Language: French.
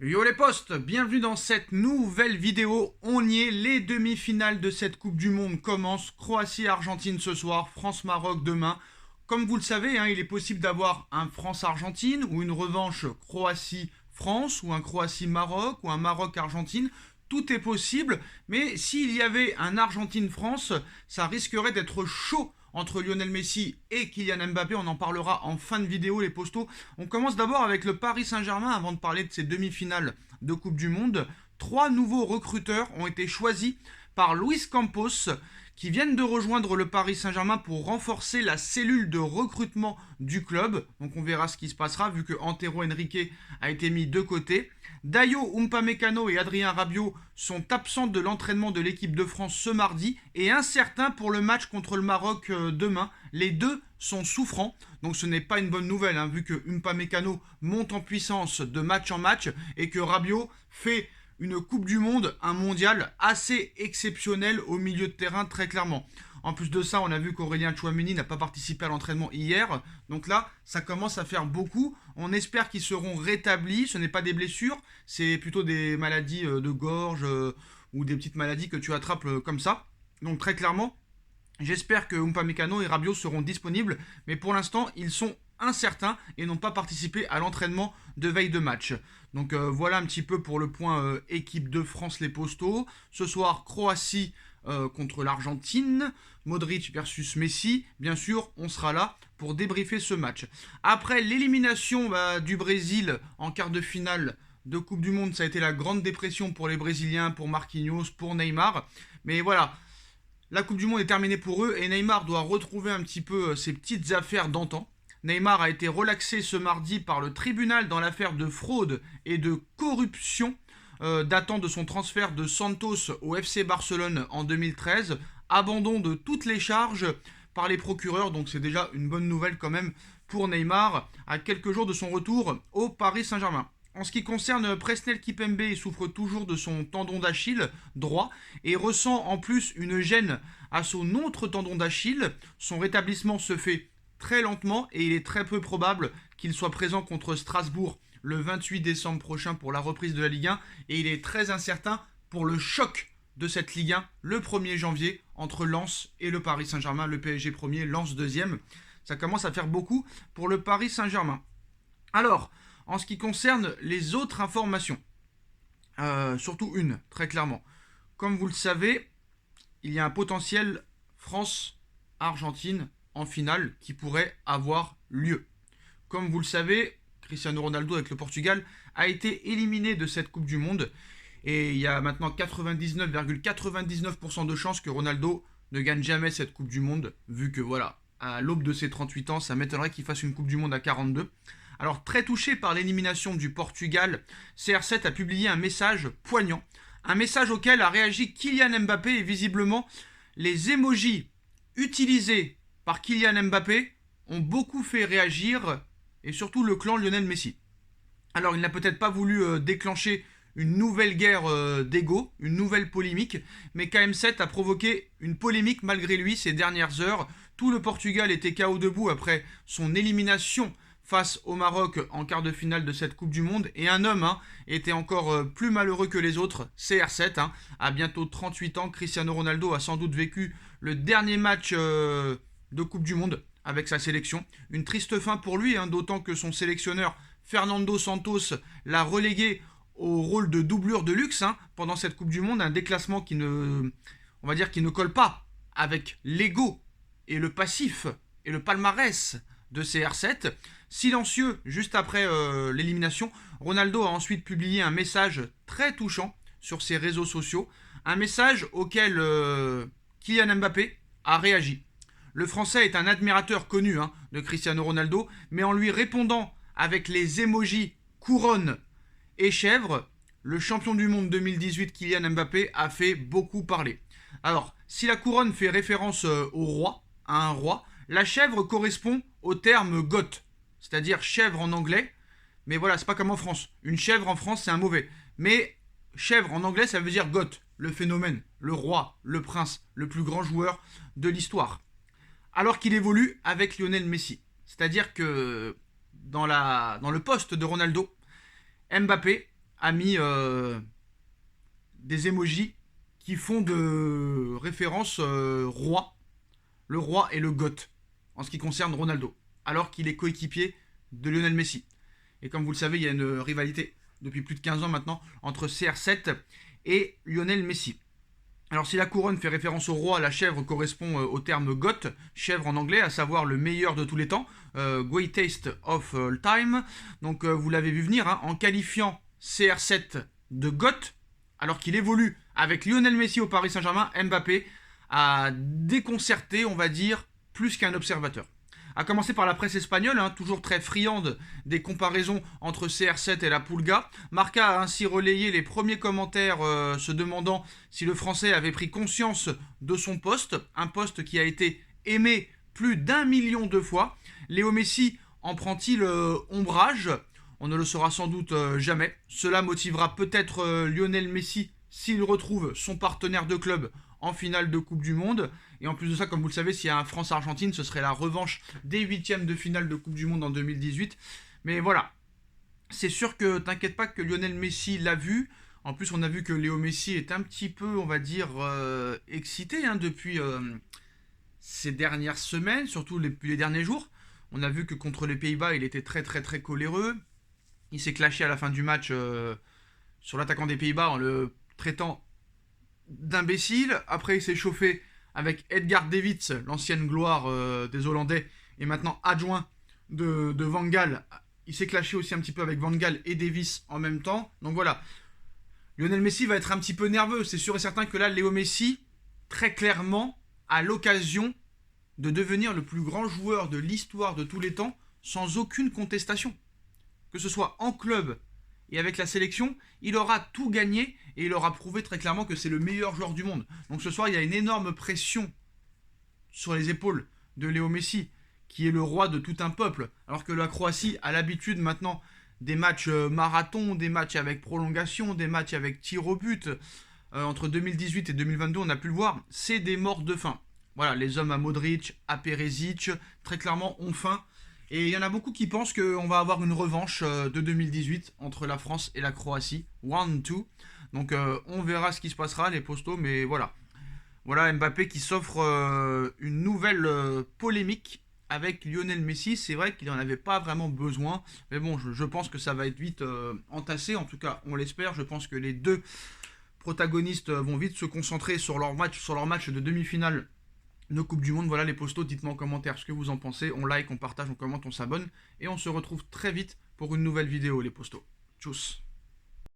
Yo les postes, bienvenue dans cette nouvelle vidéo. On y est, les demi-finales de cette Coupe du Monde commencent. Croatie-Argentine ce soir, France-Maroc demain. Comme vous le savez, il est possible d'avoir un France-Argentine ou une revanche Croatie-France ou un Croatie-Maroc ou un Maroc-Argentine. Tout est possible, mais s'il y avait un Argentine-France, ça risquerait d'être chaud entre Lionel Messi et Kylian Mbappé. On en parlera en fin de vidéo, les postos. On commence d'abord avec le Paris Saint-Germain avant de parler de ces demi-finales de Coupe du Monde. 3 nouveaux recruteurs ont été choisis par Luis Campos qui viennent de rejoindre le Paris Saint-Germain pour renforcer la cellule de recrutement du club. Donc on verra ce qui se passera vu que Antero Henrique a été mis de côté. Dayo Upamecano et Adrien Rabiot sont absents de l'entraînement de l'équipe de France ce mardi et incertains pour le match contre le Maroc demain. Les deux sont souffrants, donc ce n'est pas une bonne nouvelle vu que Upamecano monte en puissance de match en match et que Rabiot fait une Coupe du Monde, un mondial assez exceptionnel au milieu de terrain très clairement. En plus de ça, on a vu qu'Aurélien Tchouameni n'a pas participé à l'entraînement hier. Donc là, ça commence à faire beaucoup. On espère qu'ils seront rétablis. Ce n'est pas des blessures, c'est plutôt des maladies de gorge ou des petites maladies que tu attrapes comme ça. Donc très clairement, j'espère que Upamecano et Rabiot seront disponibles. Mais pour l'instant, ils sont incertains et n'ont pas participé à l'entraînement de veille de match. Donc voilà un petit peu pour le point équipe de France les postos. Ce soir, Croatie contre l'Argentine, Modric versus Messi. Bien sûr, on sera là pour débriefer ce match. Après l'élimination du Brésil en quart de finale de Coupe du Monde, ça a été la grande dépression pour les Brésiliens, pour Marquinhos, pour Neymar. Mais voilà, la Coupe du Monde est terminée pour eux et Neymar doit retrouver un petit peu ses petites affaires d'antan. Neymar a été relaxé ce mardi par le tribunal dans l'affaire de fraude et de corruption datant de son transfert de Santos au FC Barcelone en 2013. Abandon de toutes les charges par les procureurs, donc c'est déjà une bonne nouvelle quand même pour Neymar à quelques jours de son retour au Paris Saint-Germain. En ce qui concerne Presnel Kipembe, il souffre toujours de son tendon d'Achille droit et ressent en plus une gêne à son autre tendon d'Achille. Son rétablissement se fait très lentement et il est très peu probable qu'il soit présent contre Strasbourg le 28 décembre prochain pour la reprise de la Ligue 1 et il est très incertain pour le choc de cette Ligue 1 le 1er janvier entre Lens et le Paris Saint-Germain, le PSG premier, Lens deuxième. Ça commence à faire beaucoup pour le Paris Saint-Germain. Alors, en ce qui concerne les autres informations, surtout une, très clairement. Comme vous le savez, il y a un potentiel France-Argentine en finale qui pourrait avoir lieu. Comme vous le savez, Cristiano Ronaldo avec le Portugal a été éliminé de cette Coupe du Monde et il y a maintenant 99,99% de chances que Ronaldo ne gagne jamais cette Coupe du Monde vu que voilà, à l'aube de ses 38 ans, ça m'étonnerait qu'il fasse une Coupe du Monde à 42. Alors très touché par l'élimination du Portugal, CR7 a publié un message poignant, un message auquel a réagi Kylian Mbappé et visiblement les emojis utilisés par Kylian Mbappé ont beaucoup fait réagir et surtout le clan Lionel Messi. Alors il n'a peut-être pas voulu déclencher une nouvelle guerre d'ego, une nouvelle polémique, mais KM7 a provoqué une polémique malgré lui ces dernières heures. Tout le Portugal était KO debout après son élimination face au Maroc en quart de finale de cette Coupe du Monde et un homme était encore plus malheureux que les autres, CR7, à bientôt 38 ans. Cristiano Ronaldo a sans doute vécu le dernier match de Coupe du Monde avec sa sélection. Une triste fin pour lui, d'autant que son sélectionneur Fernando Santos l'a relégué au rôle de doublure de luxe pendant cette Coupe du Monde, un déclassement qui ne, on va dire, qui ne colle pas avec l'ego et le passif et le palmarès de CR7. Silencieux juste après l'élimination, Ronaldo a ensuite publié un message très touchant sur ses réseaux sociaux, un message auquel Kylian Mbappé a réagi. Le Français est un admirateur connu de Cristiano Ronaldo, mais en lui répondant avec les emojis couronne et chèvre, le champion du monde 2018 Kylian Mbappé a fait beaucoup parler. Alors, si la couronne fait référence au roi, à un roi, la chèvre correspond au terme goth, c'est-à-dire chèvre en anglais, mais voilà, c'est pas comme en France. Une chèvre en France, c'est un mauvais. Mais chèvre en anglais, ça veut dire goth, le phénomène, le roi, le prince, le plus grand joueur de l'histoire. Alors qu'il évolue avec Lionel Messi. C'est-à-dire que dans le poste de Ronaldo, Mbappé a mis des emojis qui font de référence roi, le roi et le GOAT, en ce qui concerne Ronaldo, alors qu'il est coéquipier de Lionel Messi. Et comme vous le savez, il y a une rivalité depuis plus de 15 ans maintenant entre CR7 et Lionel Messi. Alors si la couronne fait référence au roi, la chèvre correspond au terme GOAT, chèvre en anglais, à savoir le meilleur de tous les temps, greatest of all time. Donc vous l'avez vu venir, hein, en qualifiant CR7 de GOAT, alors qu'il évolue avec Lionel Messi au Paris Saint-Germain, Mbappé a déconcerté, on va dire, plus qu'un observateur. A commencer par la presse espagnole, hein, toujours très friande des comparaisons entre CR7 et la Pulga. Marca a ainsi relayé les premiers commentaires se demandant si le Français avait pris conscience de son poste, un poste qui a été aimé plus d'1 million de fois. Léo Messi en prend-il ombrage? On ne le saura sans doute jamais. Cela motivera peut-être Lionel Messi s'il retrouve son partenaire de club en finale de Coupe du Monde. Et en plus de ça, comme vous le savez, s'il y a un France-Argentine, ce serait la revanche des huitièmes de finale de Coupe du Monde en 2018. Mais voilà, c'est sûr que t'inquiète pas que Lionel Messi l'a vu. En plus, on a vu que Léo Messi est un petit peu, on va dire, excité hein, depuis ces dernières semaines, surtout depuis les derniers jours. On a vu que contre les Pays-Bas, il était très très très coléreux. Il s'est clashé à la fin du match sur l'attaquant des Pays-Bas en le traitant d'imbécile. Après, il s'est chauffé avec Edgar Davids, l'ancienne gloire des Hollandais, et maintenant adjoint de Van Gaal. Il s'est clashé aussi un petit peu avec Van Gaal et Davis en même temps. Donc voilà, Lionel Messi va être un petit peu nerveux. C'est sûr et certain que là, Léo Messi, très clairement, a l'occasion de devenir le plus grand joueur de l'histoire de tous les temps, sans aucune contestation. Que ce soit en club et avec la sélection, il aura tout gagné et il aura prouvé très clairement que c'est le meilleur joueur du monde. Donc ce soir, il y a une énorme pression sur les épaules de Léo Messi, qui est le roi de tout un peuple, alors que la Croatie a l'habitude maintenant des matchs marathon, des matchs avec prolongation, des matchs avec tir au but. Entre 2018 et 2022, on a pu le voir, c'est des morts de faim. Voilà, les hommes à Modric, à Perisic, très clairement ont faim. Et il y en a beaucoup qui pensent qu'on va avoir une revanche de 2018 entre la France et la Croatie. 1-2. Donc on verra ce qui se passera, les postos, mais voilà. Voilà Mbappé qui s'offre une nouvelle polémique avec Lionel Messi. C'est vrai qu'il n'en avait pas vraiment besoin. Mais bon, je pense que ça va être vite entassé. En tout cas, on l'espère. Je pense que les deux protagonistes vont vite se concentrer sur leur match de demi-finale de Coupe du Monde. Voilà les postos, dites-moi en commentaire ce que vous en pensez. On like, on partage, on commente, on s'abonne. Et on se retrouve très vite pour une nouvelle vidéo les postos. Tchuss.